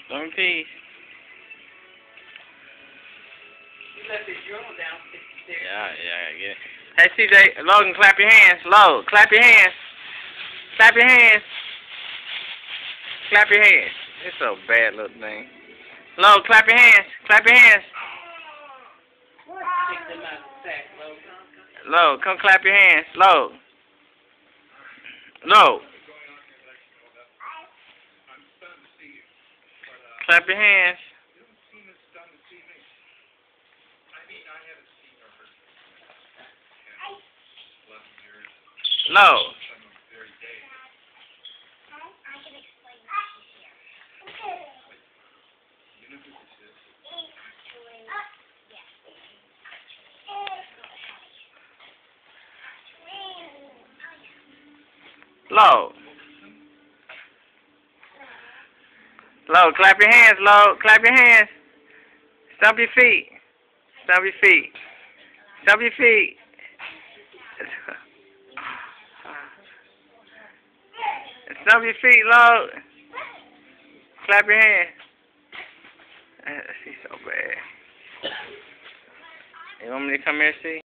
One piece. You left his journal downstairs. Yeah, I get it. Hey, CJ, Logan, clap your hands. Logan, clap your hands. Clap your hands. Clap your hands. It's so bad, little thing. Logan, clap your hands. Clap your hands. Take them out of the sack, Logan. Logan, come clap your hands. Logan. Logan. Clap your hands. Low. Low. Low, clap your hands, Low. Clap your hands. Stomp your feet. Stomp your feet. Stomp your feet. Stomp your feet, Low. Clap your hands. She's so bad. You want me to come here, see?